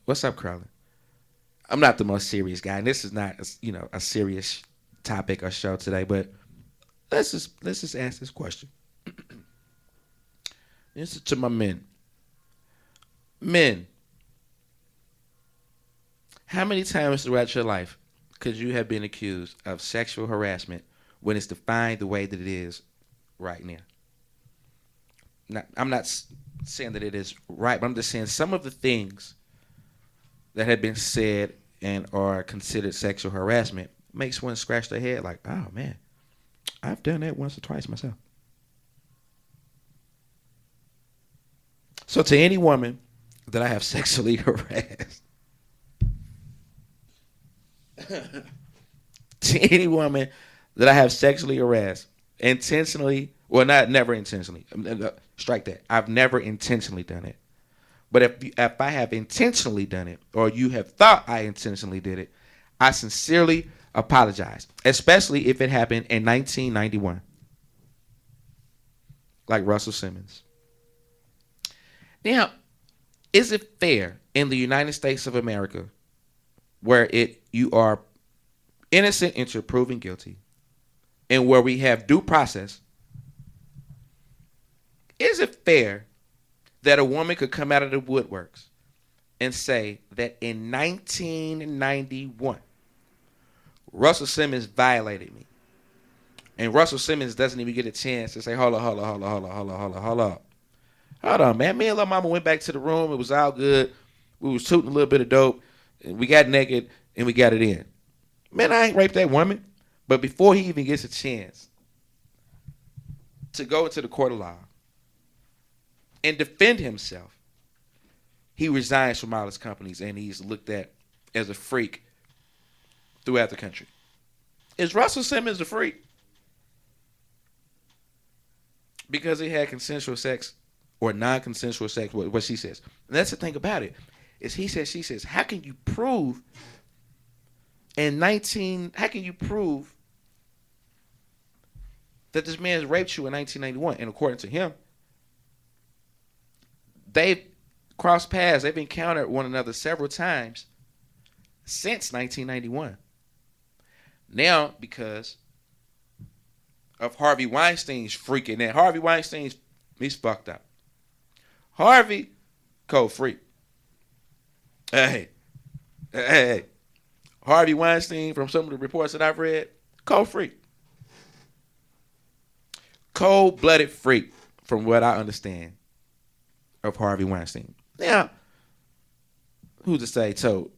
what's up, Carlin? I'm not the most serious guy, and this is not, a serious topic or show today, but let's just ask this question. This is to my men. Men, how many times throughout your life could you have been accused of sexual harassment when it's defined the way that it is right now? I'm not saying that it is right, but I'm just saying some of the things that have been said and are considered sexual harassment makes one scratch their head like, oh, man, I've done that once or twice myself. So to any woman that I have sexually harassed, to any woman that I have sexually harassed, intentionally, well, not never intentionally, strike that. I've never intentionally done it. But if I have intentionally done it, or you have thought I intentionally did it, I sincerely apologize, especially if it happened in 1991, like Russell Simmons. Now, Is it fair in the United States of America where you are innocent until proven guilty and where we have due process? Is it fair that a woman could come out of the woodworks and say that in 1991, Russell Simmons violated me? And Russell Simmons doesn't even get a chance to say, hold on, man. Me and Lil Mama went back to the room. It was all good. We was tooting a little bit of dope. And we got naked and we got it in. Man, I ain't raped that woman. But before he even gets a chance to go into the court of law and defend himself, he resigns from all his companies and he's looked at as a freak throughout the country. Is Russell Simmons a freak? Because he had consensual sex or non-consensual sex, what she says. And that's the thing about it, is he says, she says, how can you prove that this man raped you in 1991? And according to him, they've crossed paths, they've encountered one another several times since 1991. Now, because of Harvey Weinstein's freaking out. Harvey Weinstein's, he's fucked up. Harvey, cold freak. Hey. Harvey Weinstein, from some of the reports that I've read, cold freak. Cold-blooded freak, from what I understand of Harvey Weinstein. Now, who's to say? So,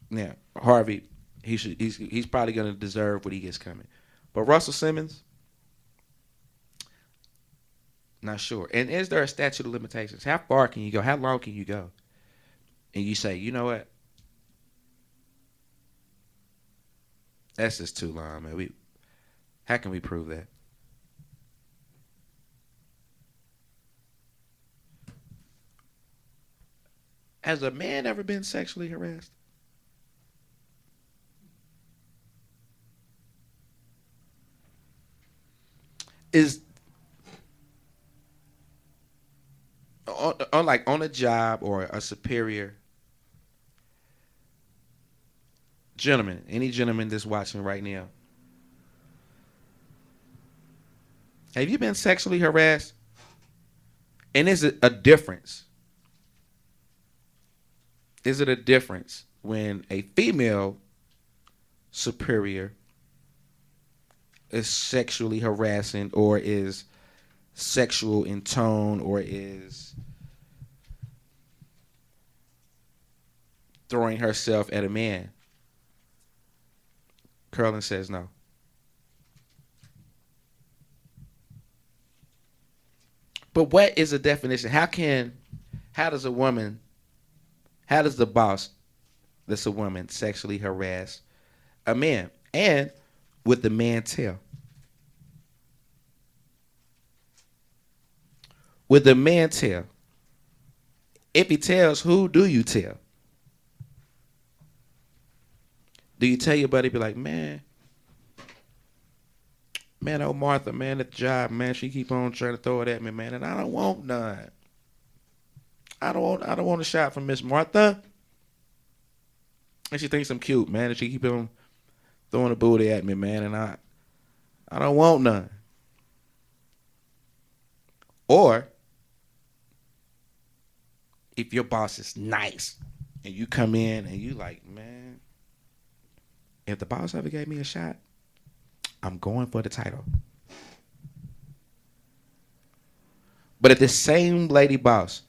now Harvey, he's probably gonna deserve what he gets coming. But Russell Simmons, not sure. And is there a statute of limitations? How far can you go? How long can you go? And you say, you know what? That's just too long, man. How can we prove that? Has a man ever been sexually harassed? Is on a job or a superior gentleman, any gentleman that's watching right now, have you been sexually harassed? And is it a difference? Is it a difference when a female superior is sexually harassing or is sexual in tone or is throwing herself at a man? Curlin says no. But what is the definition? How does the boss that's a woman sexually harass a man? And would the man tell? Would the man tell? If he tells, who do you tell? Do you tell your buddy, be like, man, old Martha, man, at the job, man, she keep on trying to throw it at me, man, and I don't want none. I don't want a shot from Miss Martha. And she thinks I'm cute, man, and she keep on throwing a booty at me, man, and I don't want none. Or if your boss is nice and you come in and you like, man, if the boss ever gave me a shot, I'm going for the title. But if the same lady boss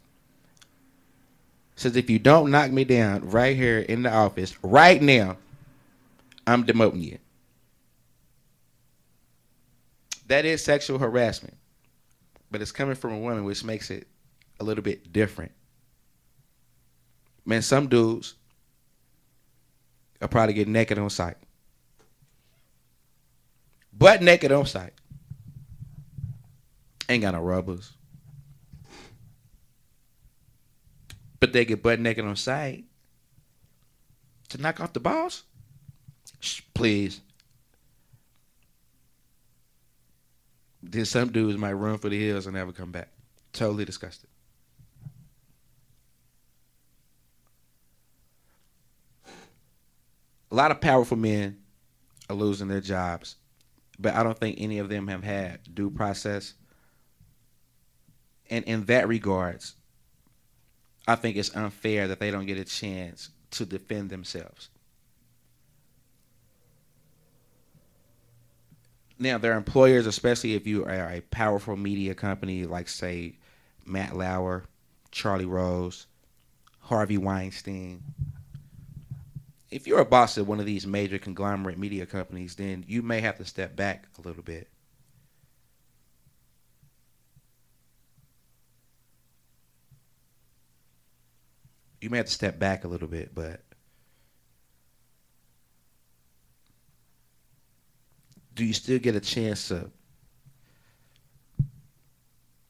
says, if you don't knock me down right here in the office, right now, I'm demoting you. That is sexual harassment. But it's coming from a woman, which makes it a little bit different. Man, some dudes will probably get naked on sight. Butt naked on sight. Ain't got no rubbers. But they get butt naked on sight to knock off the boss? Shh, please. Then some dudes might run for the hills and never come back. Totally disgusted. A lot of powerful men are losing their jobs, but I don't think any of them have had due process. And in that regards, I think it's unfair that they don't get a chance to defend themselves. Now, their employers, especially if you are a powerful media company like, say, Matt Lauer, Charlie Rose, Harvey Weinstein, if you're a boss at one of these major conglomerate media companies, then you may have to step back a little bit. You may have to step back a little bit, but do you still get a chance to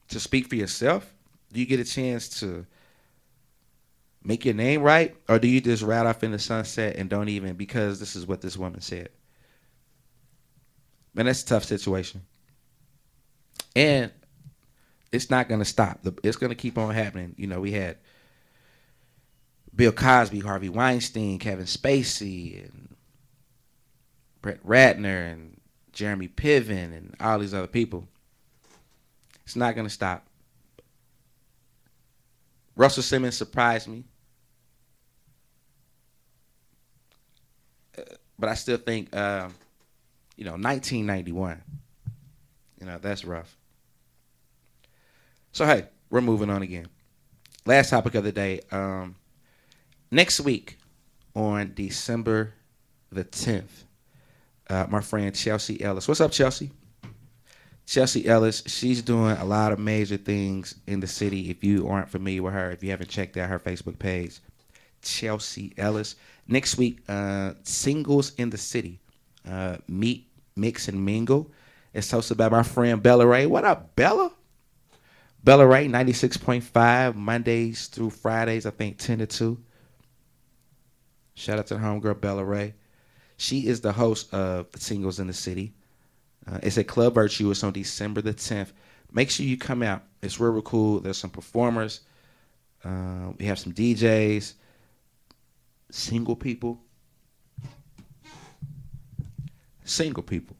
speak for yourself? Do you get a chance to make your name right, or do you just ride off in the sunset and don't even, because this is what this woman said? Man, that's a tough situation, and it's not going to stop. It's going to keep on happening. You know, we had Bill Cosby, Harvey Weinstein, Kevin Spacey, and Brett Ratner, and Jeremy Piven, and all these other people. It's not going to stop. Russell Simmons surprised me, but I still think, 1991. That's rough. So hey, we're moving on again. Last topic of the day. Next week on December the 10th, my friend Chelsea Ellis. What's up, Chelsea? Chelsea Ellis, she's doing a lot of major things in the city. If you aren't familiar with her, if you haven't checked out her Facebook page, Chelsea Ellis. Next week, Singles in the City. Meet, Mix, and Mingle. It's hosted by my friend Bella Ray. What up, Bella? Bella Ray, 96.5, Mondays through Fridays, I think 10 to 2. Shout out to the homegirl, Bella Ray. She is the host of Singles in the City. It's at Club Virtue. It's on December the 10th. Make sure you come out. It's real cool. There's some performers. We have some DJs. Single people. Single people.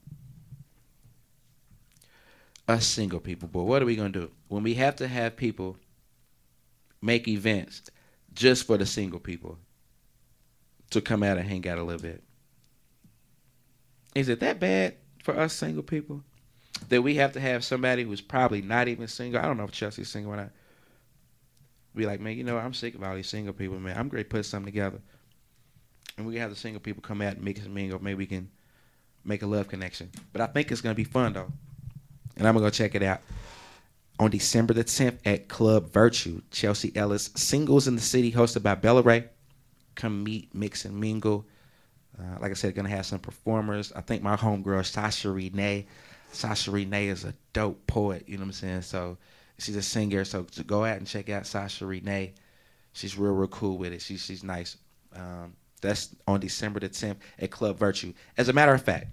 Us single people. But what are we going to do? When we have to have people make events just for the single people to come out and hang out a little bit. Is it that bad for us single people that we have to have somebody who's probably not even single? I don't know if Chelsea's single or not. Be like, man, I'm sick of all these single people, man. I'm great to put something together. And we have the single people come out and mix and mingle. Maybe we can make a love connection. But I think it's going to be fun, though. And I'm going to go check it out on December the 10th at Club Virtue. Chelsea Ellis, Singles in the City, hosted by Bella Ray. Come meet, mix, and mingle. Like I said, going to have some performers. I think my homegirl, Sasha Renee. Sasha Renee is a dope poet, you know what I'm saying? So she's a singer. So to go out and check out Sasha Renee. She's real cool with it. She's nice. That's on December the 10th at Club Virtue. As a matter of fact,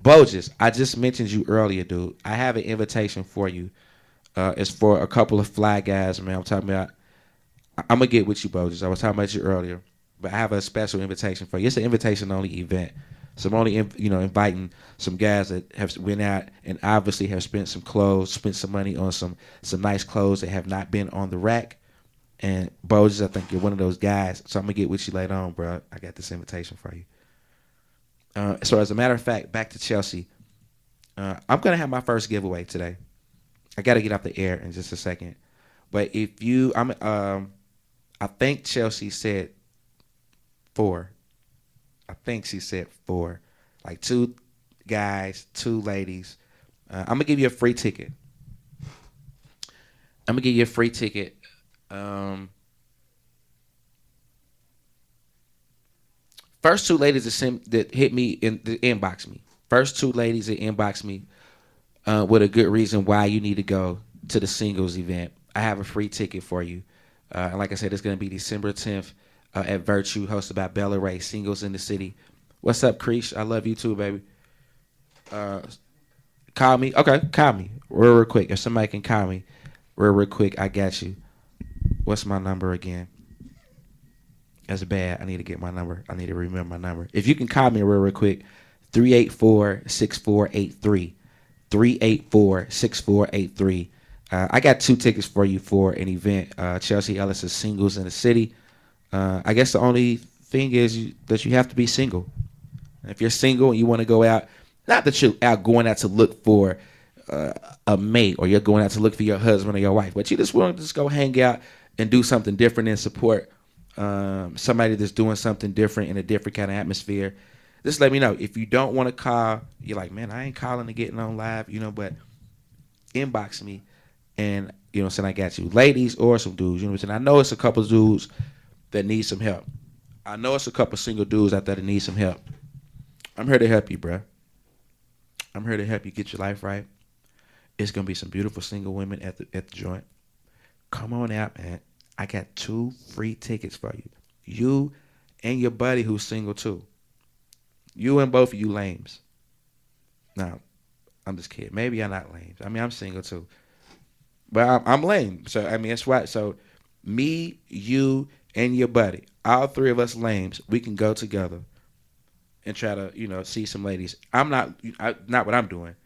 Bogus, I just mentioned you earlier, dude. I have an invitation for you. It's for a couple of fly guys, man. I'm talking about. I'm gonna get with you, Bogus. I was talking about you earlier, but I have a special invitation for you. It's an invitation-only event, so I'm only inviting some guys that have went out and obviously have spent some money on some nice clothes that have not been on the rack. And Bogus, I think you're one of those guys, so I'm gonna get with you later on, bro. I got this invitation for you. So as a matter of fact, back to Chelsea. I'm gonna have my first giveaway today. I gotta get off the air in just a second, but if you, I think Chelsea said 4. I think she said 4, like 2 guys, 2 ladies. I'm gonna give you a free ticket. First 2 ladies that hit me inbox me. First 2 ladies that inbox me with a good reason why you need to go to the singles event. I have a free ticket for you. And like I said, it's going to be December 10th at Virtue, hosted by Bella Ray, Singles in the City. What's up, Creesh? I love you too, baby. Call me. Okay, call me real quick. If somebody can call me real quick, I got you. What's my number again? That's bad. I need to get my number. I need to remember my number. If you can call me real quick, 384-6483. 384-6483. I got 2 tickets for you for an event. Chelsea Ellis is Singles in the City. I guess the only thing is that you have to be single. If you're single and you want to go out, not that you're out going out to look for uh, a mate or you're going out to look for your husband or your wife, but you just want to just go hang out and do something different and support somebody that's doing something different in a different kind of atmosphere. Just let me know. If you don't want to call, you're like, man, I ain't calling to getting on live, but inbox me and, saying I got you. Ladies or some dudes, you know what I'm saying? I know it's a couple dudes that need some help. I know it's a couple single dudes out there that need some help. I'm here to help you, bro. I'm here to help you get your life right. It's gonna be some beautiful single women at the joint. Come on out, man. I got 2 free tickets for you. You and your buddy who's single too. You and both of you lames. Now, I'm just kidding. Maybe I'm not lame. I mean, I'm single too, but I'm lame. So I mean, that's why. So me, you, and your buddy, all 3 of us lames, we can go together and try to, see some ladies. Not what I'm doing.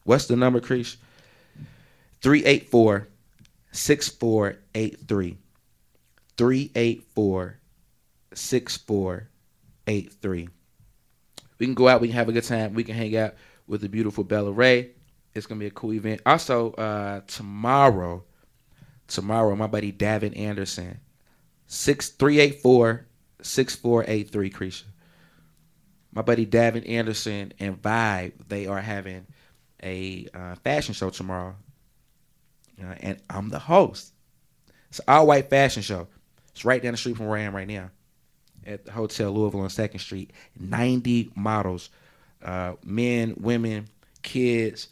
What's the number, Creesh? 384-6483. 384-6483. We can go out. We can have a good time. We can hang out with the beautiful Bella Ray. It's gonna be a cool event. Also, tomorrow, my buddy Davin Anderson, 384-6483. Creesh. My buddy Davin Anderson and Vibe, they are having a fashion show tomorrow, and I'm the host. It's an all-white fashion show. It's right down the street from where I am right now, at the Hotel Louisville on 2nd Street. 90 models, men, women, kids,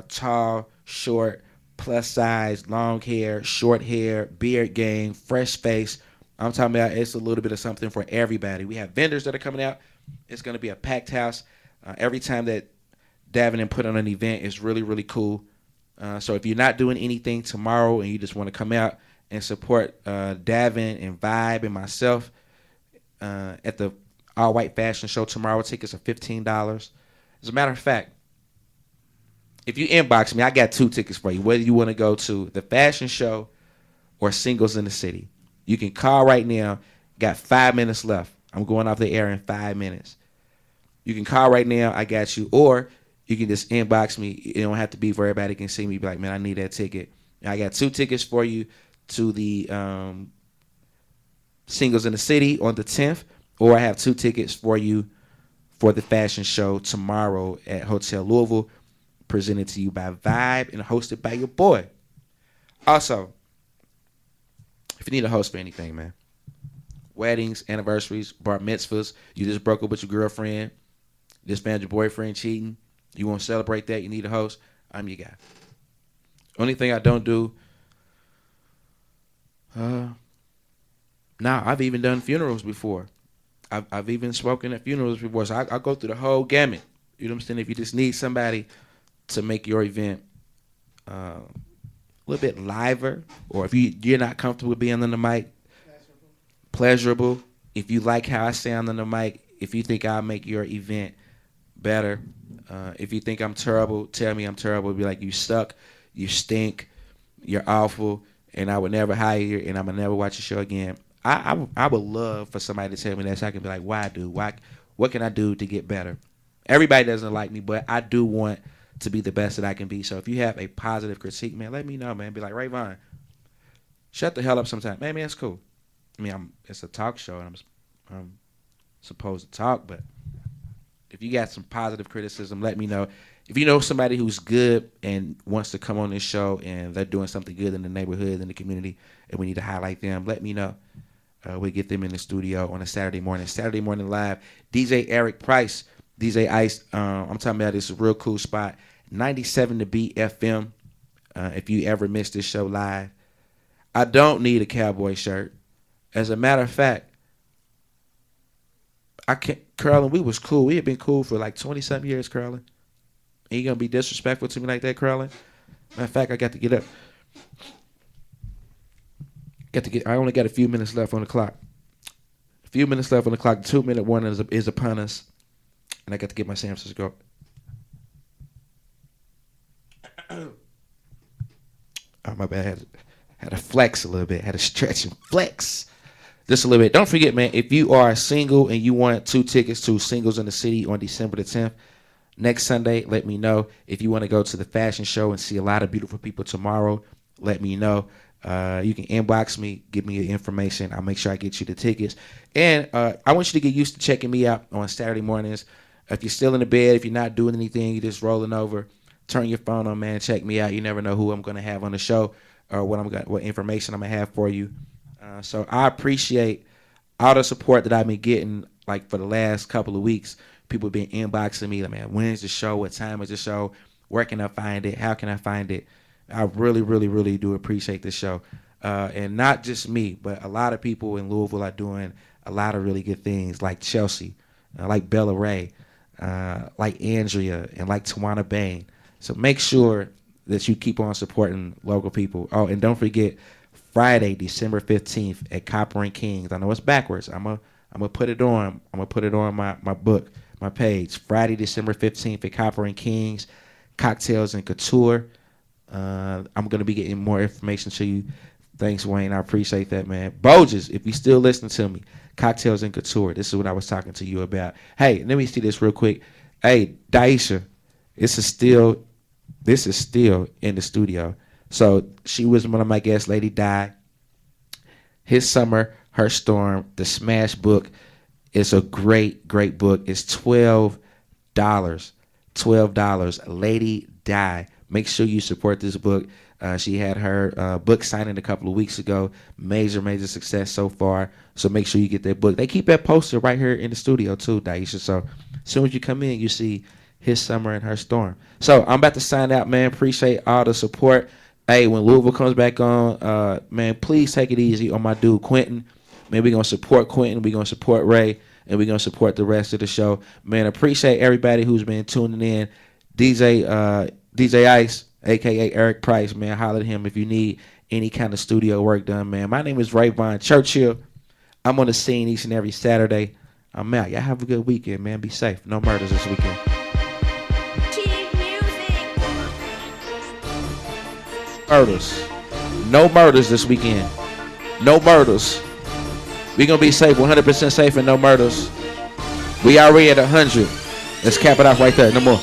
tall, short, plus size, long hair, short hair, beard game, fresh face. I'm talking about it's a little bit of something for everybody. We have vendors that are coming out. It's going to be a packed house. Every time that Davin put on an event, it's really, really cool. So if you're not doing anything tomorrow and you just want to come out and support Davin and Vibe and myself at the all-white fashion show tomorrow, tickets are $15. As a matter of fact, if you inbox me, I got 2 tickets for you. Whether you want to go to the fashion show or Singles in the City, you can call right now. Got 5 minutes left. I'm going off the air in 5 minutes. You can call right now. I got you. Or you can just inbox me. It don't have to be for everybody can see me. Be like, man, I need that ticket. I got 2 tickets for you to the Singles in the City on the 10th. Or I have 2 tickets for you for the fashion show tomorrow at Hotel Louisville, presented to you by Vibe and hosted by your boy. Also, if you need a host for anything, man, weddings, anniversaries, bar mitzvahs, you just broke up with your girlfriend, just found your boyfriend cheating, you want to celebrate that, you need a host, I'm your guy. Only thing I don't do, I've even done funerals before. I've even spoken at funerals before, so I go through the whole gamut. You know what I'm saying? If you just need somebody to make your event a little bit liver, or if you're not comfortable being on the mic, pleasurable. If you like how I sound on the mic, if you think I'll make your event better, if you think I'm terrible, tell me I'm terrible. Be like, you suck, you stink, you're awful, and I would never hire you, and I'm gonna never watch your show again. I would love for somebody to tell me that, so I can be like, why, dude? Why? What can I do to get better? Everybody doesn't like me, but I do want to be the best that I can be. So if you have a positive critique, man, let me know, man. Be like, Ravon, shut the hell up sometime. Man, it's cool. I mean, it's a talk show, and I'm supposed to talk, but if you got some positive criticism, let me know. If you know somebody who's good and wants to come on this show and they're doing something good in the neighborhood, in the community, and we need to highlight them, let me know. We get them in the studio on a Saturday morning live. DJ Eric Price, DJ Ice, I'm talking about this real cool spot, 97 to B FM. If you ever missed this show live, I don't need a cowboy shirt. As a matter of fact, I can't. Carolyn, we was cool. We had been cool for like 20-something years, Carolyn. And you gonna be disrespectful to me like that, Carolyn? Matter of fact, I got to get up. I only got a few minutes left on the clock. Few minutes left on the clock. The 2-minute warning is upon us, and I got to get my San Francisco. Oh, my bad. Had to flex a little bit. Had to stretch and flex just a little bit. Don't forget, man, if you are single and you want 2 tickets to Singles in the City on December the 10th, next Sunday, let me know. If you want to go to the fashion show and see a lot of beautiful people tomorrow, let me know. You can inbox me, give me your information. I'll make sure I get you the tickets. And I want you to get used to checking me out on Saturday mornings. If you're still in the bed, if you're not doing anything, you're just rolling over, turn your phone on, man. Check me out. You never know who I'm going to have on the show or what information I'm going to have for you. So I appreciate all the support that I've been getting, like, for the last couple of weeks. People been inboxing me, like, man, when's the show? What time is the show? Where can I find it? How can I find it? I really, really, really do appreciate this show. And not just me, but a lot of people in Louisville are doing a lot of really good things, like Chelsea, like Bella Ray, like Andrea, and like Tawana Bain. So make sure that you keep on supporting local people. Oh, and don't forget, Friday, December 15th at Copper and Kings. I know it's backwards. I'm gonna put it on. I'm gonna put it on my book, my page. Friday, December 15th at Copper and Kings, Cocktails and Couture. I'm going to be getting more information to you. Thanks, Wayne. I appreciate that, man. Bogus, if you still listening to me, Cocktails and Couture. This is what I was talking to you about. Hey, let me see this real quick. Hey, Daisha, this is still in the studio. So she was one of my guests, Lady Di. His Summer, Her Storm, the Smash book. It's a great, great book. It's $12. Lady Di. Make sure you support this book. She had her book signing a couple of weeks ago. Major, major success so far. So make sure you get that book. They keep that poster right here in the studio too, Daisha. So as soon as you come in, you see His Summer and Her Storm. So I'm about to sign out, man. Appreciate all the support. Hey, when Louisville comes back on, man, please take it easy on my dude Quentin. Man, we're going to support Quentin. We're going to support Ray. And we're going to support the rest of the show. Man, appreciate everybody who's been tuning in. DJ Ice, a.k.a. Eric Price, man, holler at him if you need any kind of studio work done, man. My name is Ravon Churchill. I'm on the scene each and every Saturday. I'm out. Y'all have a good weekend, man. Be safe. No murders this weekend. Murders. No murders this weekend. No murders. We're going to be safe, 100% safe and no murders. We already at 100. Let's cap it off right there. No more.